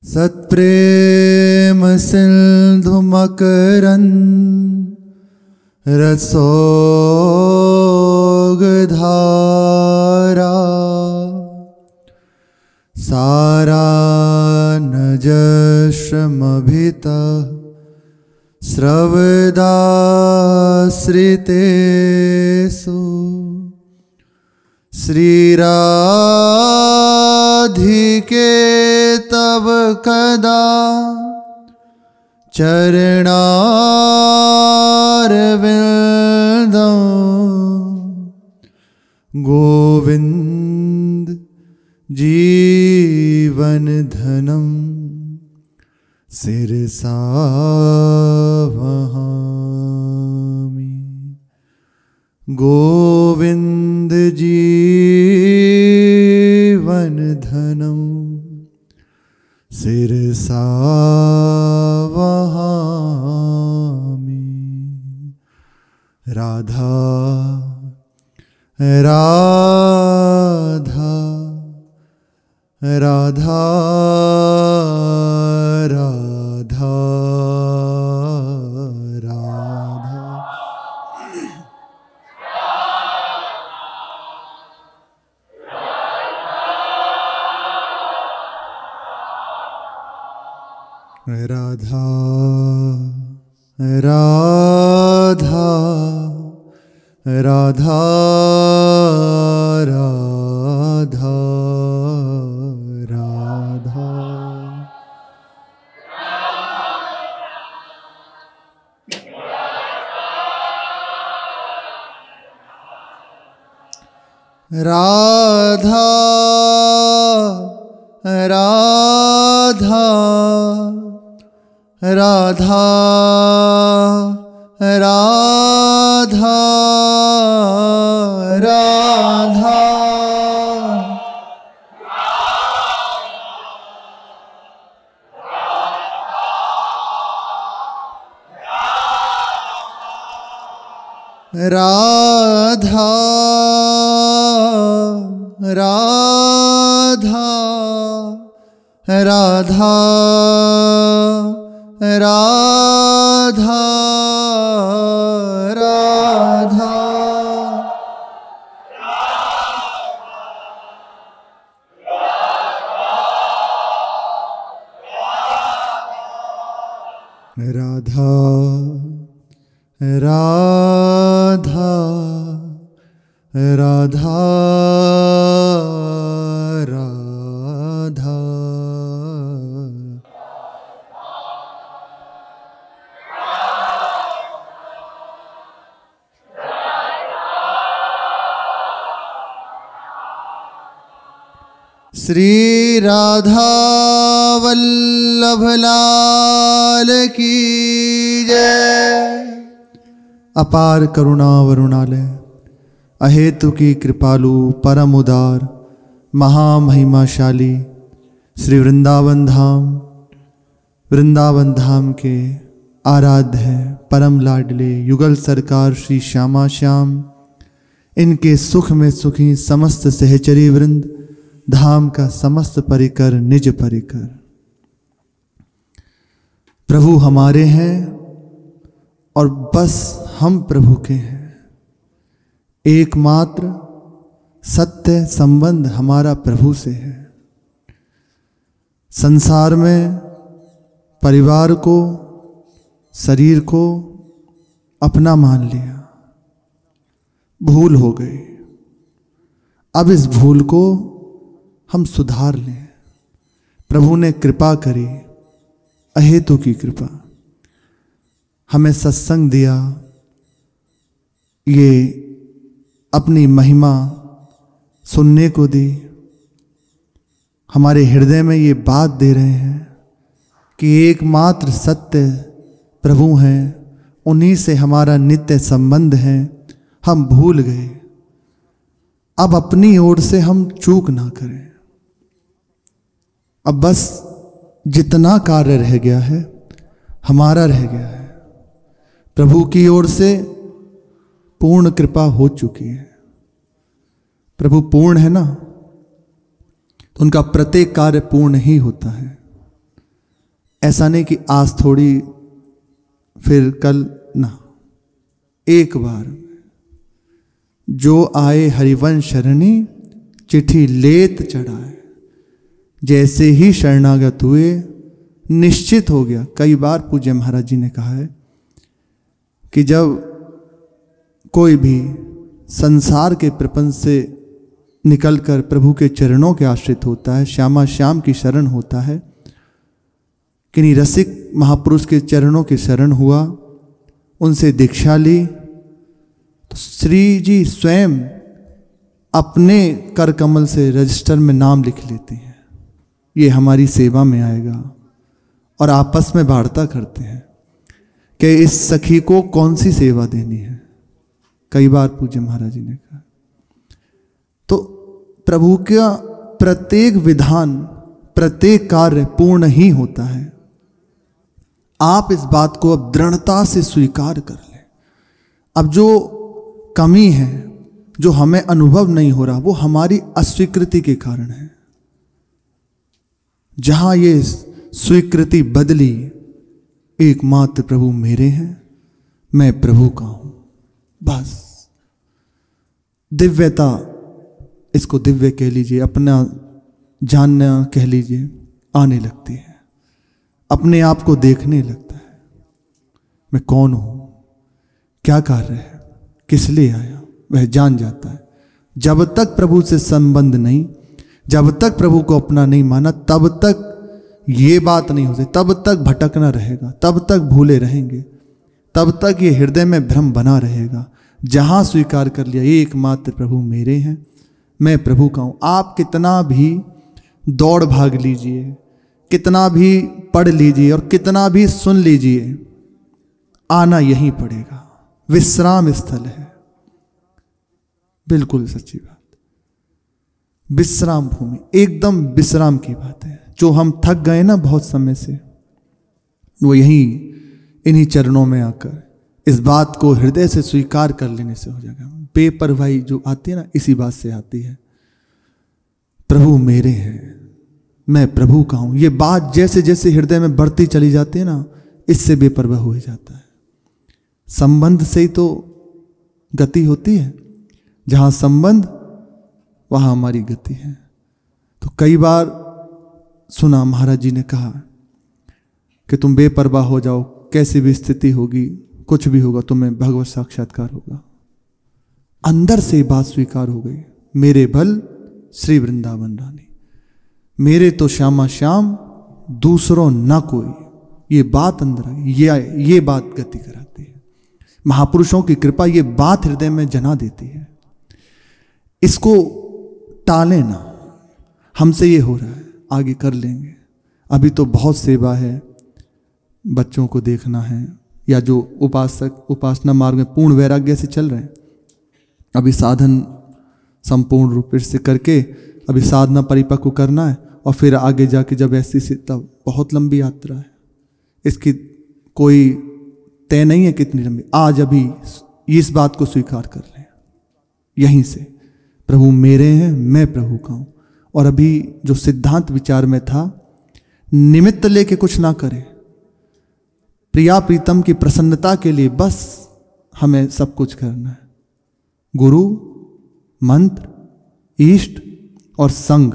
सत्प्रेम सिंधु मकरंद रसोग धारा सारा नजश्रमभिता श्रवदाश्रितेषु श्रीराधिके तव कदा चरणारविंदं गोविंद जीवन धनम सिरसा वहामि। गोविंद जीवन धनम सिरसा वहामि। राधा राधा राधा राधा राधा। राधा राधा राधा राधा राधा। राधा राधा राधा राधा राधा। राधा राधा राधा राधा राधा। राधा राधा राधा राधा। श्री राधा वल्लभ लाल की जय। अपार करुणा वरुणालय अहेतु की कृपालु परम उदार महामहिमाशाली श्री वृंदावन धाम के आराध्य है परम लाडले युगल सरकार श्री श्यामा श्याम, इनके सुख में सुखी समस्त सहचरी वृंद, धाम का समस्त परिकर निज परिकर। प्रभु हमारे हैं और बस हम प्रभु के हैं। एकमात्र सत्य संबंध हमारा प्रभु से है। संसार में परिवार को, शरीर को अपना मान लिया, भूल हो गई। अब इस भूल को हम सुधार लें। प्रभु ने कृपा करी, अहेतु की कृपा, हमें सत्संग दिया, ये अपनी महिमा सुनने को दी, हमारे हृदय में ये बात दे रहे हैं कि एकमात्र सत्य प्रभु हैं, उन्हीं से हमारा नित्य संबंध है। हम भूल गए, अब अपनी ओर से हम चूक ना करें। अब बस जितना कार्य रह गया है हमारा रह गया है। प्रभु की ओर से पूर्ण कृपा हो चुकी है। प्रभु पूर्ण है ना, तो उनका प्रत्येक कार्य पूर्ण ही होता है। ऐसा नहीं कि आज थोड़ी फिर कल ना, एक बार जो आए हरिवंश शरणी चिट्ठी लेत चढ़ाए। जैसे ही शरणागत हुए निश्चित हो गया। कई बार पूज्य महाराज जी ने कहा है कि जब कोई भी संसार के प्रपंच से निकलकर प्रभु के चरणों के आश्रित होता है, श्यामा श्याम की शरण होता है, किन्हीं रसिक महापुरुष के चरणों की शरण हुआ, उनसे दीक्षा ली, तो श्री जी स्वयं अपने कर कमल से रजिस्टर में नाम लिख लेते हैं, ये हमारी सेवा में आएगा। और आपस में वार्ता करते हैं कि इस सखी को कौन सी सेवा देनी है। कई बार पूज्य महाराज जी ने कहा। तो प्रभु का प्रत्येक विधान, प्रत्येक कार्य पूर्ण ही होता है। आप इस बात को अब दृढ़ता से स्वीकार कर लें। अब जो कमी है, जो हमें अनुभव नहीं हो रहा, वो हमारी अस्वीकृति के कारण है। जहां ये स्वीकृति बदली, एकमात्र प्रभु मेरे हैं, मैं प्रभु का हूं, बस दिव्यता, इसको दिव्य कह लीजिए, अपना जानना कह लीजिए, आने लगती है। अपने आप को देखने लगता है, मैं कौन हूं, क्या कार्य है, किस लिए आया, वह जान जाता है। जब तक प्रभु से संबंध नहीं, जब तक प्रभु को अपना नहीं माना, तब तक ये बात नहीं हो सकती, तब तक भटकना रहेगा, तब तक भूले रहेंगे, तब तक ये हृदय में भ्रम बना रहेगा। जहां स्वीकार कर लिया एकमात्र प्रभु मेरे हैं, मैं प्रभु का हूं, आप कितना भी दौड़ भाग लीजिए, कितना भी पढ़ लीजिए और कितना भी सुन लीजिए, आना यहीं पड़ेगा। विश्राम स्थल है, बिल्कुल सच्ची बात, विश्राम भूमि, एकदम विश्राम की बात है। जो हम थक गए ना बहुत समय से, वो यहीं इन्हीं चरणों में आकर इस बात को हृदय से स्वीकार कर लेने से हो जाएगा। बेपरवाही जो आती है ना, इसी बात से आती है। प्रभु मेरे हैं, मैं प्रभु का हूं, ये बात जैसे जैसे हृदय में बढ़ती चली जाती है ना, इससे बेपरवाह हो जाता है। संबंध से ही तो गति होती है, जहां संबंध वहां हमारी गति है। तो कई बार सुना महाराज जी ने कहा कि तुम बेपरवाह हो जाओ, कैसी भी स्थिति होगी, कुछ भी होगा, तुम्हें भगवत साक्षात्कार होगा। अंदर से बात स्वीकार हो गई, मेरे बल श्री वृंदावन रानी, मेरे तो श्यामा श्याम, दूसरों न कोई। ये बात अंदर आई, ये बात गति कराती है। महापुरुषों की कृपा ये बात हृदय में जना देती है। इसको टालें ना, हमसे ये हो रहा है, आगे कर लेंगे, अभी तो बहुत सेवा है, बच्चों को देखना है, या जो उपासक उपासना मार्ग में पूर्ण वैराग्य से चल रहे हैं, अभी साधन संपूर्ण रूप से करके अभी साधना परिपक्व करना है, और फिर आगे जाके जब ऐसी से, तब बहुत लंबी यात्रा है, इसकी कोई तय नहीं है कितनी लंबी। आज अभी इस बात को स्वीकार कर लें, यहीं से प्रभु मेरे हैं, मैं प्रभु का हूं। और अभी जो सिद्धांत विचार में था, निमित्त लेके कुछ ना करें, प्रिया प्रीतम की प्रसन्नता के लिए बस हमें सब कुछ करना है। गुरु, मंत्र, इष्ट और संग,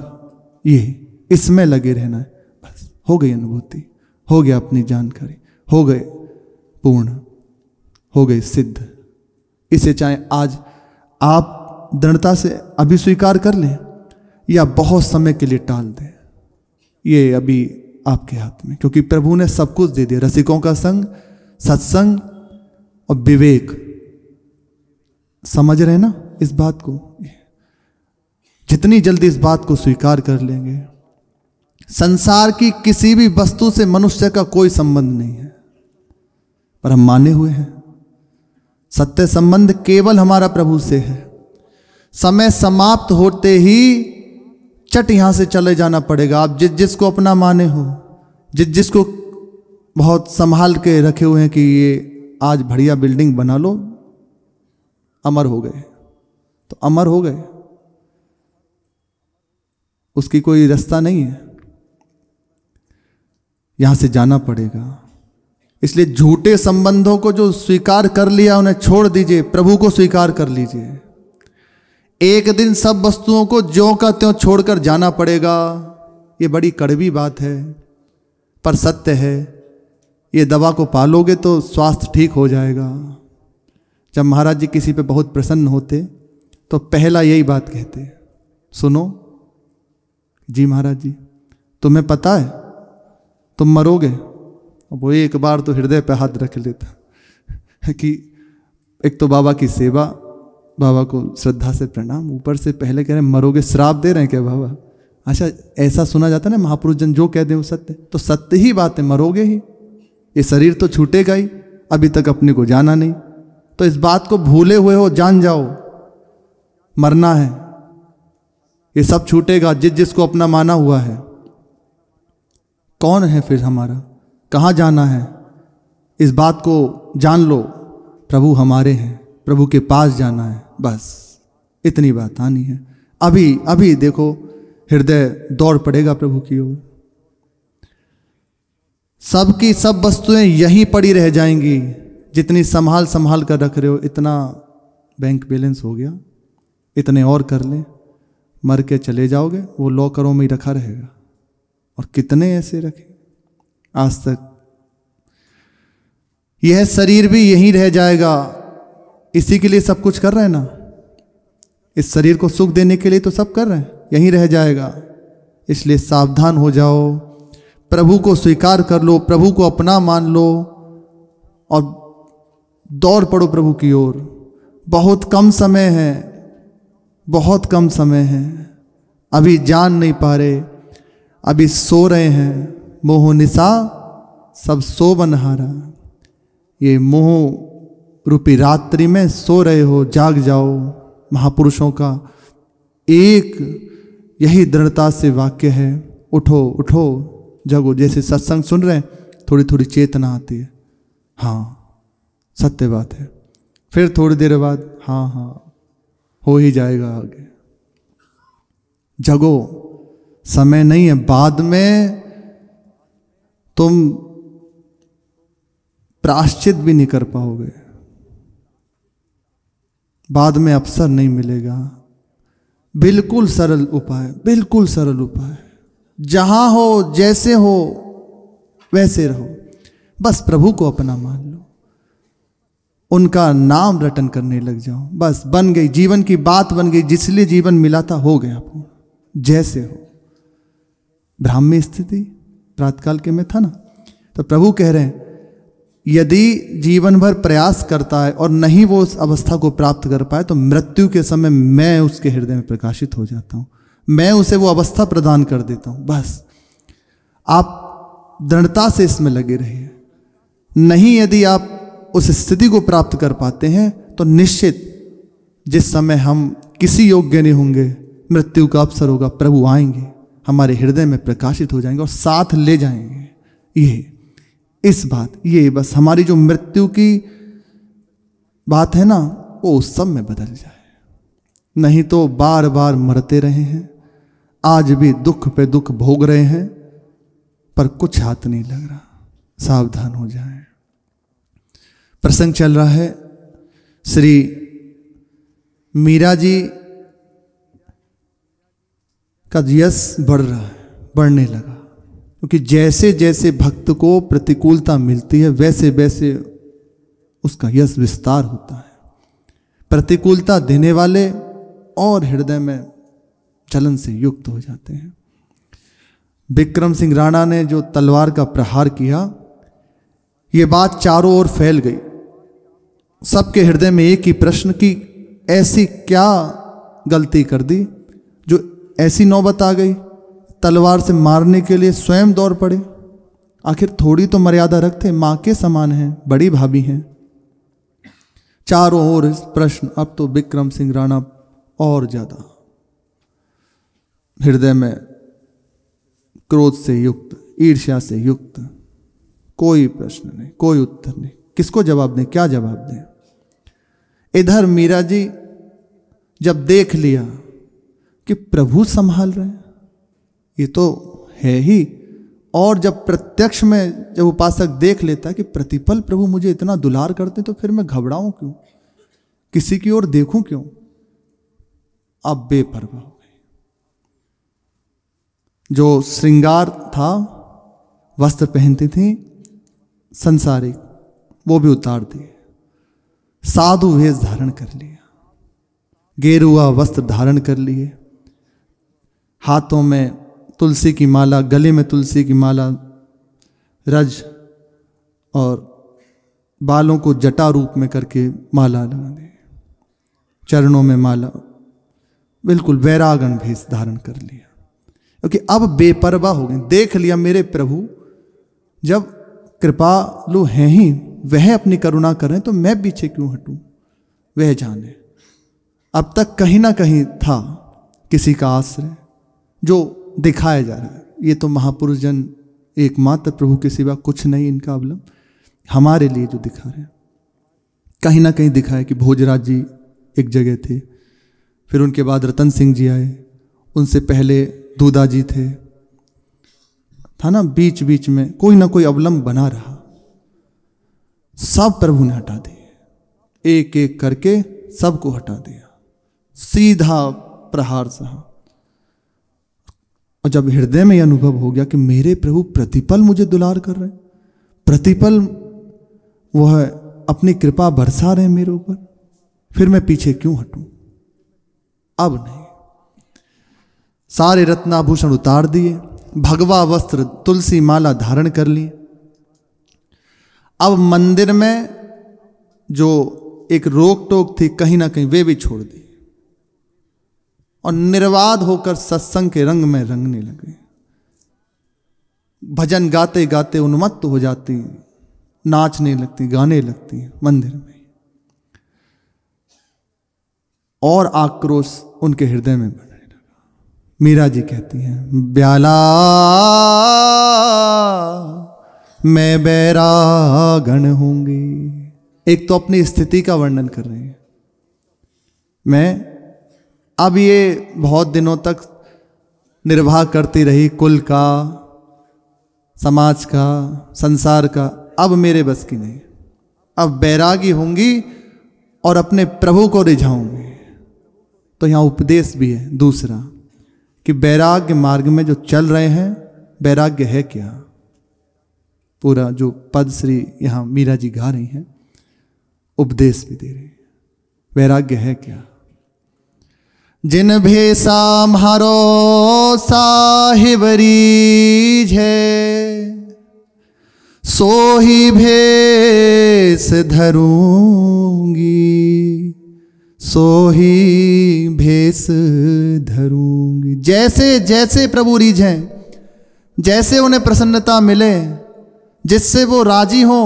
ये इसमें लगे रहना है। बस हो गई अनुभूति, हो गया अपनी जानकारी, हो गए पूर्ण, हो गए सिद्ध। इसे चाहे आज आप दृढ़ता से अभी स्वीकार कर लें या बहुत समय के लिए टाल दें, ये अभी आपके हाथ में, क्योंकि प्रभु ने सब कुछ दे दिया। रसिकों का संग, सत्संग और विवेक। समझ रहे ना इस बात को? जितनी जल्दी इस बात को स्वीकार कर लेंगे, संसार की किसी भी वस्तु से मनुष्य का कोई संबंध नहीं है, पर हम माने हुए हैं। सत्य संबंध केवल हमारा प्रभु से है। समय समाप्त होते ही चट यहां से चले जाना पड़ेगा। आप जिसको अपना माने हो, जिसको बहुत संभाल के रखे हुए हैं कि ये आज बढ़िया बिल्डिंग बना लो, अमर हो गए तो अमर हो गए, उसकी कोई रास्ता नहीं है। यहां से जाना पड़ेगा। इसलिए झूठे संबंधों को जो स्वीकार कर लिया उन्हें छोड़ दीजिए, प्रभु को स्वीकार कर लीजिए। एक दिन सब वस्तुओं को ज्यों का त्यों छोड़कर जाना पड़ेगा। ये बड़ी कड़वी बात है पर सत्य है। ये दवा को पालोगे तो स्वास्थ्य ठीक हो जाएगा। जब महाराज जी किसी पे बहुत प्रसन्न होते तो पहला यही बात कहते, सुनो जी महाराज जी, तुम्हें पता है तुम मरोगे। वो एक बार तो हृदय पे हाथ रख लेता कि एक तो बाबा की सेवा, बाबा को श्रद्धा से प्रणाम, ऊपर से पहले कह रहे हैं मरोगे। श्राप दे रहे हैं क्या बाबा? अच्छा, ऐसा सुना जाता है ना, महापुरुष जन जो कह दें वो सत्य। तो सत्य ही बात है, मरोगे ही। ये शरीर तो छूटेगा ही, अभी तक अपने को जाना नहीं। तो इस बात को भूले हुए हो, जान जाओ मरना है। ये सब छूटेगा जिस जिसको अपना माना हुआ है। कौन है फिर हमारा, कहाँ जाना है, इस बात को जान लो। प्रभु हमारे हैं, प्रभु के पास जाना है, बस इतनी बात आनी है। अभी अभी देखो हृदय दौड़ पड़ेगा प्रभु की ओर। सबकी सब वस्तुएं यहीं पड़ी रह जाएंगी। जितनी संभाल संभाल कर रख रहे हो, इतना बैंक बैलेंस हो गया, इतने और कर ले, मर के चले जाओगे वो लॉकरों में ही रखा रहेगा। और कितने ऐसे रखे आज तक। यह शरीर भी यहीं रह जाएगा। इसी के लिए सब कुछ कर रहे हैं ना, इस शरीर को सुख देने के लिए तो सब कर रहे हैं, यहीं रह जाएगा। इसलिए सावधान हो जाओ, प्रभु को स्वीकार कर लो, प्रभु को अपना मान लो और दौड़ पड़ो प्रभु की ओर। बहुत कम समय है, बहुत कम समय है। अभी जान नहीं पा रहे, अभी सो रहे हैं। मोह निशा सब सो बनहारा। ये मोह रूपी रात्रि में सो रहे हो, जाग जाओ। महापुरुषों का एक यही दृढ़ता से वाक्य है, उठो उठो जगो। जैसे सत्संग सुन रहे हैं, थोड़ी थोड़ी चेतना आती है, हाँ सत्य बात है। फिर थोड़ी देर बाद हाँ हाँ हो ही जाएगा आगे। जगो, समय नहीं है। बाद में तुम प्रायश्चित भी नहीं कर पाओगे, बाद में अवसर नहीं मिलेगा। बिल्कुल सरल उपाय, बिल्कुल सरल उपाय। जहां हो, जैसे हो वैसे रहो, बस प्रभु को अपना मान लो, उनका नाम रटन करने लग जाओ। बस बन गई, जीवन की बात बन गई। जिसलिए जीवन मिला था हो गया पूर्ण, जैसे हो। ब्राह्मी स्थिति प्रातकाल के में था ना, तो प्रभु कह रहे हैं यदि जीवन भर प्रयास करता है और नहीं वो उस अवस्था को प्राप्त कर पाए, तो मृत्यु के समय मैं उसके हृदय में प्रकाशित हो जाता हूँ, मैं उसे वो अवस्था प्रदान कर देता हूँ। बस आप दृढ़ता से इसमें लगे रहिए। नहीं, यदि आप उस स्थिति को प्राप्त कर पाते हैं तो निश्चित जिस समय हम किसी योग्य नहीं होंगे, मृत्यु का अवसर होगा, प्रभु आएंगे, हमारे हृदय में प्रकाशित हो जाएंगे और साथ ले जाएंगे। ये इस बात, ये बस हमारी जो मृत्यु की बात है ना, वो उस सब में बदल जाए। नहीं तो बार बार मरते रहे हैं, आज भी दुख पे दुख भोग रहे हैं, पर कुछ हाथ नहीं लग रहा। सावधान हो जाएं। प्रसंग चल रहा है, श्री मीरा जी का यश बढ़ रहा है, बढ़ने लगा। क्योंकि जैसे जैसे भक्त को प्रतिकूलता मिलती है, वैसे वैसे उसका यश विस्तार होता है। प्रतिकूलता देने वाले और हृदय में जलन से युक्त हो जाते हैं। विक्रम सिंह राणा ने जो तलवार का प्रहार किया, ये बात चारों ओर फैल गई। सबके हृदय में एक ही प्रश्न कि ऐसी क्या गलती कर दी जो ऐसी नौबत आ गई, तलवार से मारने के लिए स्वयं दौड़ पड़े। आखिर थोड़ी तो मर्यादा रखते, मां के समान हैं, बड़ी भाभी हैं। चारों ओर प्रश्न। अब तो विक्रम सिंह राणा और ज्यादा हृदय में क्रोध से युक्त, ईर्ष्या से युक्त। कोई प्रश्न नहीं, कोई उत्तर नहीं, किसको जवाब दें, क्या जवाब दें। इधर मीरा जी जब देख लिया कि प्रभु संभाल रहे हैं, ये तो है ही और जब प्रत्यक्ष में जब उपासक देख लेता है कि प्रतिपल प्रभु मुझे इतना दुलार करते, तो फिर मैं घबराऊं क्यों, किसी की ओर देखूं क्यों। अब बेपरवाह हो गए। जो श्रृंगार था, वस्त्र पहनती थी संसारिक, वो भी उतार दिए, साधु वेश धारण कर लिया, गेरुआ वस्त्र धारण कर लिए, हाथों में तुलसी की माला, गले में तुलसी की माला, रज और बालों को जटा रूप में करके माला लगा दी, चरणों में माला, बिल्कुल वैरागन भेष धारण कर लिया। क्योंकि अब बेपरवाह हो गए, देख लिया मेरे प्रभु जब कृपालु हैं ही, वह अपनी करुणा करें तो मैं पीछे क्यों हटूं, वह जाने। अब तक कहीं ना कहीं था किसी का आश्रय जो दिखाया जा रहा है, ये तो महापुरुष जन एकमात्र प्रभु के सिवा कुछ नहीं इनका अवलंब, हमारे लिए जो दिखा रहे हैं। कहीं ना कहीं दिखा है कि भोजराज जी एक जगह थे, फिर उनके बाद रतन सिंह जी आए, उनसे पहले दूधा जी थे, था ना, बीच बीच में कोई ना कोई अवलंब बना रहा। सब प्रभु ने हटा दिए, एक एक करके सबको हटा दिया, सीधा प्रहार सहा। और जब हृदय में यह अनुभव हो गया कि मेरे प्रभु प्रतिपल मुझे दुलार कर रहे हैं, प्रतिपल वह अपनी कृपा बरसा रहे हैं मेरे ऊपर, फिर मैं पीछे क्यों हटूं। अब नहीं, सारे रत्नाभूषण उतार दिए, भगवा वस्त्र तुलसी माला धारण कर ली। अब मंदिर में जो एक रोक टोक थी कहीं ना कहीं वे भी छोड़ दी, और निर्वाध होकर सत्संग के रंग में रंगने लगे। भजन गाते गाते उन्मत्त हो जाती, नाचने लगती, गाने लगती मंदिर में, और आक्रोश उनके हृदय में बढ़ने लगा। मीरा जी कहती हैं, ब्याला मैं बैरागण होंगी। एक तो अपनी स्थिति का वर्णन कर रहे हैं, मैं अब ये बहुत दिनों तक निर्वाह करती रही, कुल का, समाज का, संसार का, अब मेरे बस की नहीं, अब बैरागी होंगी और अपने प्रभु को रिझाऊंगी। तो यहाँ उपदेश भी है दूसरा कि वैराग्य मार्ग में जो चल रहे हैं, वैराग्य है क्या। पूरा जो पद श्री यहाँ मीरा जी गा रही हैं, उपदेश भी दे रही है, वैराग्य है क्या। जिन भेसा म्हारो साहिब रीझ है, सो ही भेस धरूंगी, सो ही भेस धरूंगी। जैसे जैसे प्रभु रीझें, जैसे उन्हें प्रसन्नता मिले, जिससे वो राजी हो,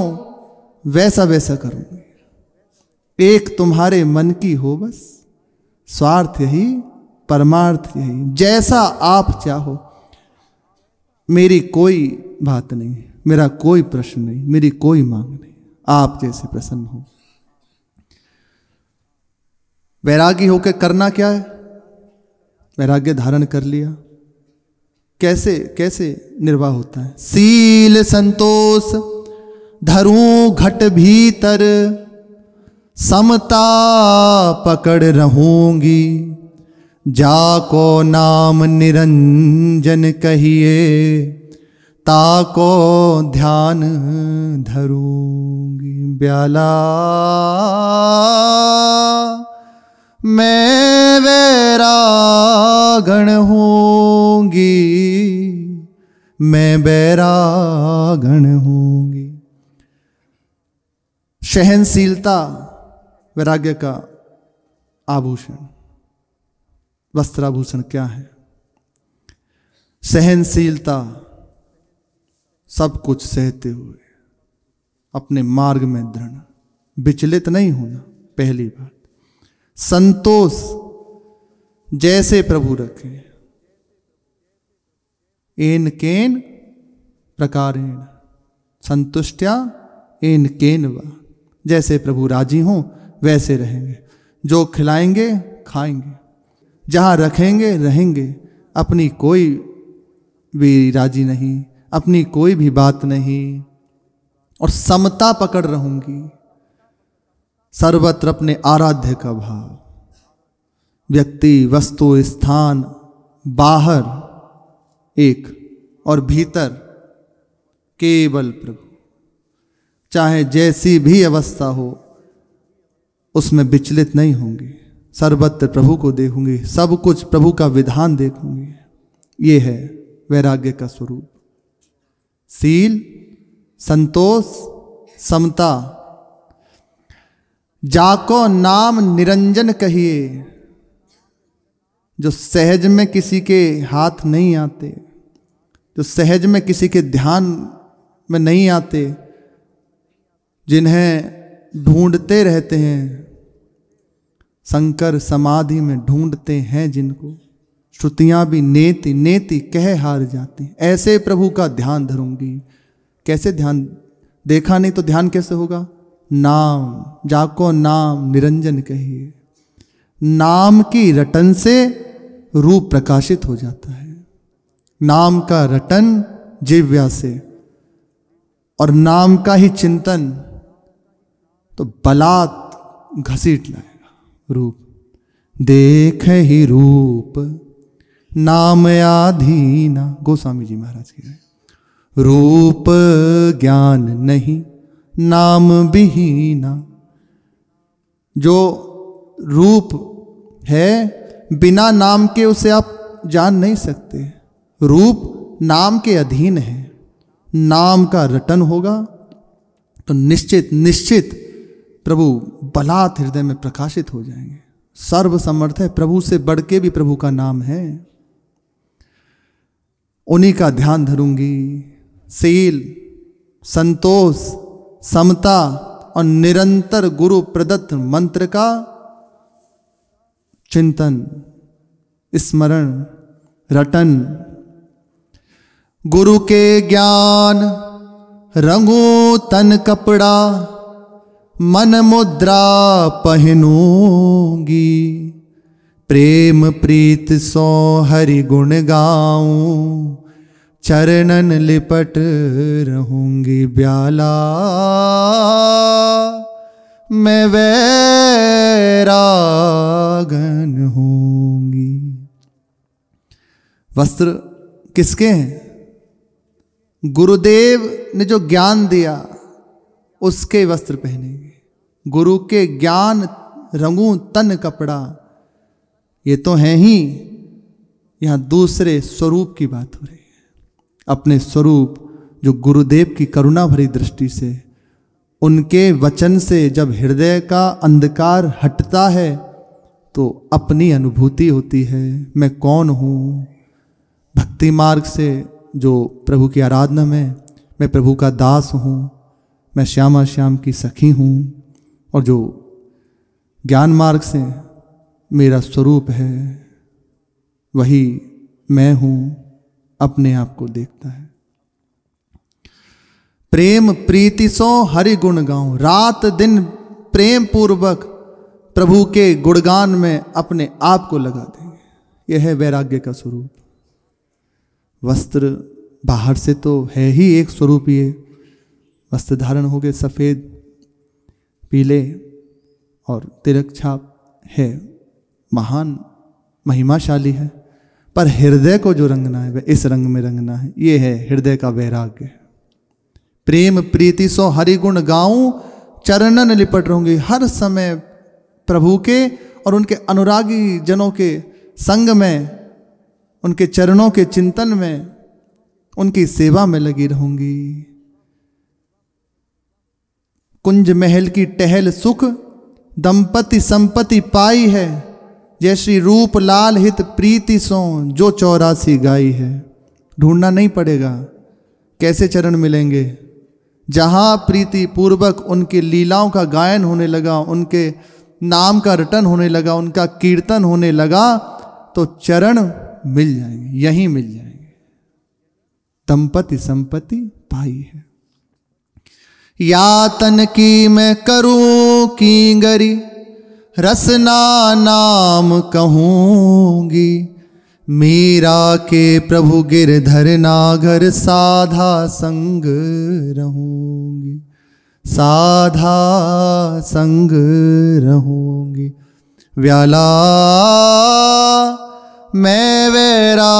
वैसा वैसा करूंगी। एक तुम्हारे मन की हो बस, स्वार्थ यही परमार्थ यही, जैसा आप चाहो। मेरी कोई बात नहीं, मेरा कोई प्रश्न नहीं, मेरी कोई मांग नहीं, आप जैसे प्रसन्न हो। वैरागी होकर करना क्या है, वैराग्य धारण कर लिया, कैसे कैसे निर्वाह होता है। सील संतोष धरूं घट भीतर, समता पकड़ रहूंगी, जाको नाम निरंजन कहिए, ताको ध्यान धरूंगी। ब्याला मैं बैरागण होंगी, मैं बैरागण होंगी। सहनशीलता वैराग्य का आभूषण, वस्त्राभूषण क्या है। सहनशीलता, सब कुछ सहते हुए अपने मार्ग में दृढ़, विचलित नहीं होना, पहली बात। संतोष, जैसे प्रभु रखे, एन केन प्रकारेण संतुष्टया एन केन वा। जैसे प्रभु राजी हों वैसे रहेंगे, जो खिलाएंगे खाएंगे, जहाँ रखेंगे रहेंगे, अपनी कोई भी राजी नहीं, अपनी कोई भी बात नहीं और समता पकड़ रहूंगी। सर्वत्र अपने आराध्य का भाव, व्यक्ति वस्तु स्थान बाहर एक और भीतर केवल प्रभु। चाहे जैसी भी अवस्था हो उसमें विचलित नहीं होंगी, सर्वत्र प्रभु को देखूंगी, सब कुछ प्रभु का विधान देखूंगी। ये है वैराग्य का स्वरूप। सील, संतोष, समता। जाको नाम निरंजन कहिए, जो सहज में किसी के हाथ नहीं आते, जो सहज में किसी के ध्यान में नहीं आते, जिन्हें ढूंढते रहते हैं, शंकर समाधि में ढूंढते हैं जिनको, श्रुतियां भी नेति नेति कह हार जाती, ऐसे प्रभु का ध्यान धरूंगी। कैसे ध्यान? देखा नहीं तो ध्यान कैसे होगा? नाम, जाको नाम निरंजन कहिए। नाम की रटन से रूप प्रकाशित हो जाता है। नाम का रटन जिह्वा से और नाम का ही चिंतन तो बलात् घसीट लाएगा रूप। देख ही रूप नाम आधीना, गोस्वामी जी महाराज की। रूप ज्ञान नहीं नाम विहीना। जो रूप है बिना नाम के उसे आप जान नहीं सकते। रूप नाम के अधीन है। नाम का रटन होगा तो निश्चित निश्चित प्रभु बलात् हृदय में प्रकाशित हो जाएंगे। सर्व समर्थ है, प्रभु से बढ़ के भी प्रभु का नाम है। उन्हीं का ध्यान धरूंगी। सील, संतोष, समता और निरंतर गुरु प्रदत्त मंत्र का चिंतन, स्मरण, रटन। गुरु के ज्ञान रंगू तन कपड़ा, मन मुद्रा पहनूंगी। प्रेम प्रीत सो हरि गुण गाऊं, चरणन लिपट रहूंगी ब्याला। मैं वैरागन होंगी। वस्त्र किसके हैं? गुरुदेव ने जो ज्ञान दिया उसके वस्त्र पहनेंगे। गुरु के ज्ञान रंगू तन कपड़ा, ये तो है ही। यहां दूसरे स्वरूप की बात हो रही है। अपने स्वरूप जो गुरुदेव की करुणा भरी दृष्टि से, उनके वचन से जब हृदय का अंधकार हटता है तो अपनी अनुभूति होती है, मैं कौन हूँ। भक्ति मार्ग से जो प्रभु की आराधना में मैं प्रभु का दास हूँ, मैं श्यामा श्याम की सखी हूँ। और जो ज्ञान मार्ग से मेरा स्वरूप है वही मैं हूँ, अपने आप को देखता है। प्रेम प्रीति सो हरि गुण गाऊं। रात दिन प्रेम पूर्वक प्रभु के गुणगान में अपने आप को लगा देंगे। यह है वैराग्य का स्वरूप। वस्त्र बाहर से तो है ही एक स्वरूप। ये वस्त्र धारण हो गए सफ़ेद पीले और तिलक छाप है, महान महिमाशाली है। पर हृदय को जो रंगना है वह इस रंग में रंगना है। ये है हृदय का वैराग्य। प्रेम प्रीति सो हरि गुण गाऊं, चरणन लिपट रहूंगी। हर समय प्रभु के और उनके अनुरागी जनों के संग में, उनके चरणों के चिंतन में, उनकी सेवा में लगी रहूंगी। कुंज महल की टहल सुख, दंपति संपत्ति पाई है। जय श्री रूप लाल हित प्रीति सो, जो 84 गाई है। ढूंढना नहीं पड़ेगा। कैसे चरण मिलेंगे? जहां प्रीति पूर्वक उनकी लीलाओं का गायन होने लगा, उनके नाम का रटन होने लगा, उनका कीर्तन होने लगा, तो चरण मिल जाएंगे, यहीं मिल जाएंगे। दंपति संपत्ति पाई है। यातन की मैं करूं कींगरी, रसना नाम कहूंगी। मीरा के प्रभु गिरधर नागर साधा संग रहूंगी, साधा संग रहूंगी। व्याला मैं वैरागण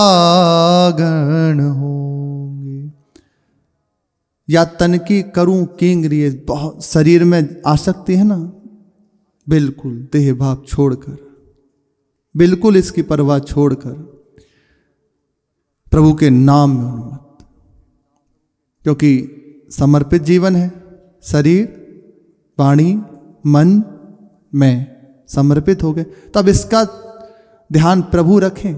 होंगी। या तन की करूं किंगरी, बहुत शरीर में आसक्ति है ना, बिल्कुल देह भाव छोड़कर, बिल्कुल इसकी परवाह छोड़कर प्रभु के नाम में उन्मत्त, क्योंकि समर्पित जीवन है। शरीर वाणी मन में समर्पित हो गए, तब इसका ध्यान प्रभु रखें।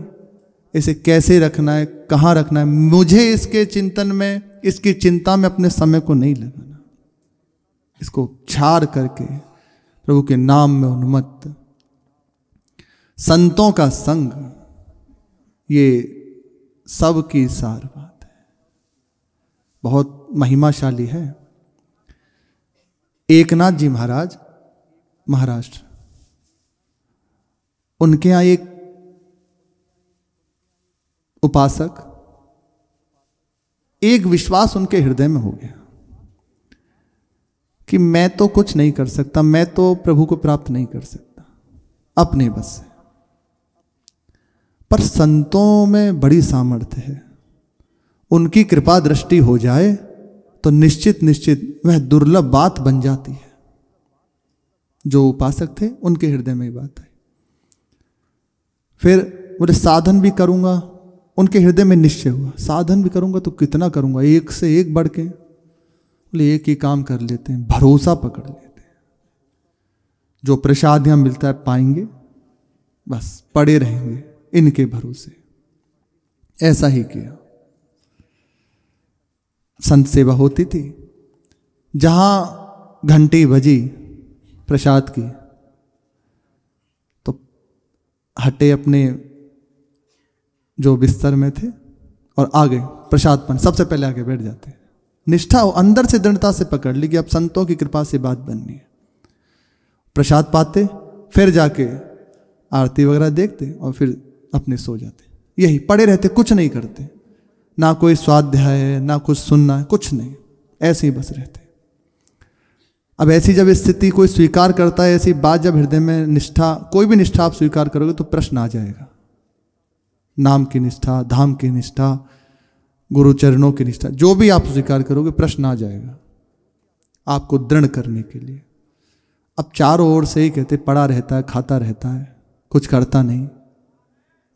इसे कैसे रखना है, कहाँ रखना है, मुझे इसके चिंतन में, इसकी चिंता में अपने समय को नहीं लगाना। इसको छाड़ करके प्रभु के नाम में उन्मत्त। संतों का संग ये सबकी सार बात है, बहुत महिमाशाली है। एकनाथ जी महाराज महाराष्ट्र, उनके यहाँ एक उपासक, एक विश्वास उनके हृदय में हो गया कि मैं तो कुछ नहीं कर सकता, मैं तो प्रभु को प्राप्त नहीं कर सकता अपने बस से, पर संतों में बड़ी सामर्थ्य है। उनकी कृपा दृष्टि हो जाए तो निश्चित निश्चित वह दुर्लभ बात बन जाती है। जो उपासक थे उनके हृदय में बात आई। फिर बोले साधन भी करूंगा, उनके हृदय में निश्चय हुआ साधन भी करूंगा तो कितना करूंगा, एक से एक बढ़ के। बोले एक ही काम कर लेते हैं, भरोसा पकड़ लेते हैं, जो प्रसाद यहां मिलता है पाएंगे, बस पड़े रहेंगे इनके भरोसे। ऐसा ही किया। संत सेवा होती थी, जहां घंटी बजी प्रसाद की तो हटे अपने जो बिस्तर में थे और आगे प्रसाद पान, सबसे पहले आगे बैठ जाते। निष्ठा हो, अंदर से दृढ़ता से पकड़ ली कि अब संतों की कृपा से बात बननी है। प्रसाद पाते, फिर जाके आरती वगैरह देखते और फिर अपने सो जाते। यही पड़े रहते, कुछ नहीं करते, ना कोई स्वाध्याय है, ना कुछ सुनना है, कुछ नहीं, ऐसे ही बस रहते। अब ऐसी जब स्थिति कोई स्वीकार करता है, ऐसी बात जब हृदय में निष्ठा, कोई भी निष्ठा आप स्वीकार करोगे तो प्रश्न आ जाएगा। नाम की निष्ठा, धाम की निष्ठा, गुरु चरणों की निष्ठा, जो भी आप स्वीकार करोगे प्रश्न आ जाएगा आपको दृढ़ करने के लिए। अब चारों ओर से ही कहते पड़ा रहता है, खाता रहता है, कुछ करता नहीं,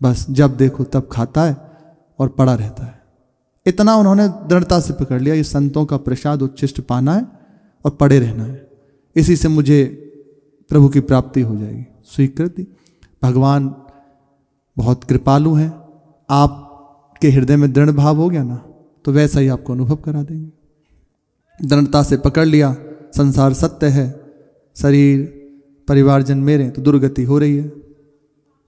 बस जब देखो तब खाता है और पड़ा रहता है। इतना उन्होंने दृढ़ता से पकड़ लिया, ये संतों का प्रसाद उच्छिष्ट पाना है और पड़े रहना है, इसी से मुझे प्रभु की प्राप्ति हो जाएगी। स्वीकृति। भगवान बहुत कृपालु हैं, आपके हृदय में दृढ़ भाव हो गया ना तो वैसा ही आपको अनुभव करा देंगे। दृढ़ता से पकड़ लिया, संसार सत्य है, शरीर परिवारजन मेरे, तो दुर्गति हो रही है।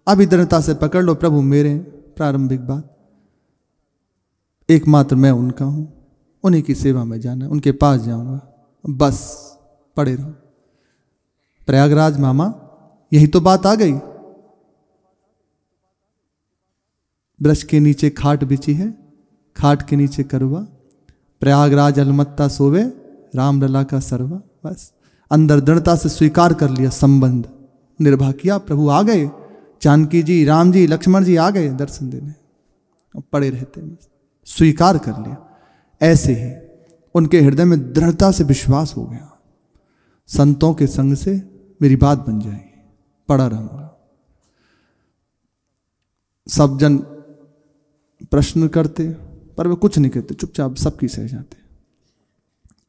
अभी दृढ़ता से पकड़ लो, प्रभु मेरे, प्रारंभिक बात, एकमात्र मैं उनका हूं, उन्हीं की सेवा में जाना है, उनके पास जाऊंगा, बस पड़े रहो। प्रयागराज मामा, यही तो बात आ गई। वृक्ष के नीचे खाट बिछी है, खाट के नीचे करवा, प्रयागराज अलमत्ता सोवे, राम लला का सरवा। बस अंदर दृढ़ता से स्वीकार कर लिया, संबंध निर्वाह किया, प्रभु आ गए, जानकी जी, राम जी, लक्ष्मण जी आ गए दर्शन देने, अब पड़े रहते हैं, स्वीकार कर लिया। ऐसे ही उनके हृदय में दृढ़ता से विश्वास हो गया, संतों के संग से मेरी बात बन जाएगी, पड़ा रहूंगा। सब जन प्रश्न करते पर वे कुछ नहीं कहते, चुपचाप सबकी सह जाते।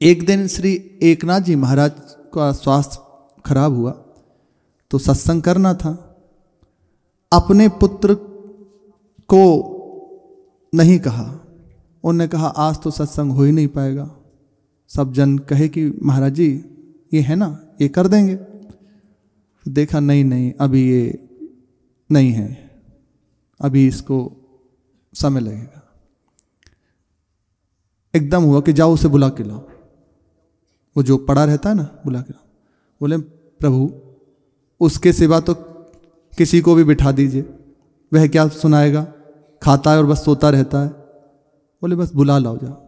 एक दिन श्री एकनाथ जी महाराज का स्वास्थ्य खराब हुआ तो सत्संग करना था। अपने पुत्र को नहीं कहा, उन्होंने कहा आज तो सत्संग हो ही नहीं पाएगा। सब जन कहे कि महाराज जी ये है ना, ये कर देंगे। देखा नहीं नहीं, अभी ये नहीं है, अभी इसको समय लगेगा। एकदम हुआ कि जाओ उसे बुला के लाओ, वो जो पड़ा रहता है ना, बुला के लाओ। बोले प्रभु उसके सिवा तो किसी को भी बिठा दीजिए, वह क्या सुनाएगा, खाता है और बस सोता रहता है। बोले बस बुला लाओ, जाओ।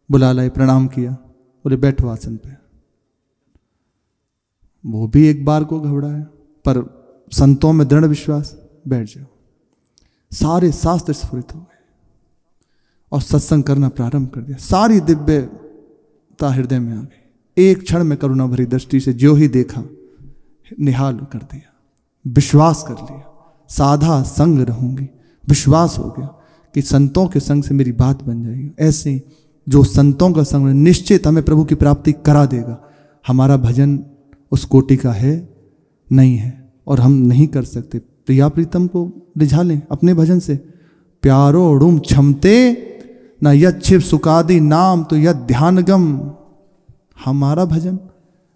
बुला लाए, प्रणाम किया, बोले बैठो आसन पे। वो भी एक बार को घबराया, पर संतों में दृढ़ विश्वास, बैठ जाओ। सारे शास्त्र स्फुरित हो गए और सत्संग करना प्रारंभ कर दिया। सारी दिव्यता हृदय में आ गई। एक क्षण में करुणा भरी दृष्टि से जो ही देखा निहाल कर दिया, विश्वास कर लिया, साधा संग रहूंगी। विश्वास हो गया कि संतों के संग से मेरी बात बन जाएगी। ऐसे जो संतों का संग निश्चित हमें प्रभु की प्राप्ति करा देगा। हमारा भजन उस कोटि का है नहीं है और हम नहीं कर सकते। प्रिया प्रीतम को रिझा लें अपने भजन से। प्यारो उड़ुम क्षमते न यद शिव सुकादि नाम तो यद ध्यानगम। हमारा भजन,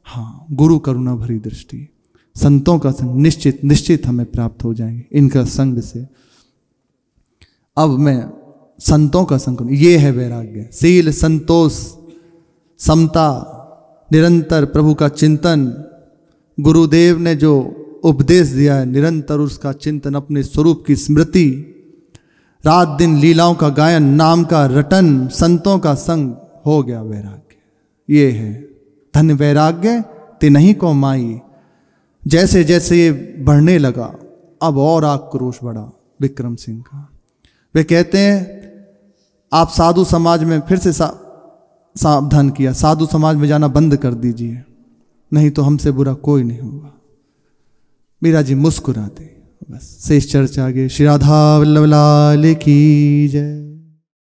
हाँ, गुरु करुणा भरी दृष्टि, संतों का संग निश्चित निश्चित हमें प्राप्त हो जाएंगे इनका संग से। अब मैं संतों का संग करूं, ये है वैराग्य। शील, संतोष, समता, निरंतर प्रभु का चिंतन। गुरुदेव ने जो उपदेश दिया है, निरंतर उसका चिंतन, अपने स्वरूप की स्मृति, रात दिन लीलाओं का गायन, नाम का रटन, संतों का संग, हो गया वैराग्य। ये है धन वैराग्य तिन्हीं को माई। जैसे जैसे ये बढ़ने लगा, अब और आक्रोश बढ़ा विक्रम सिंह का। वे कहते हैं आप साधु समाज में फिर से सावधान किया, साधु समाज में जाना बंद कर दीजिए, नहीं तो हमसे बुरा कोई नहीं होगा। मीरा जी मुस्कुराते। बस शेष चर्चा आगे। श्री राधा वल्लभ लाल की जय।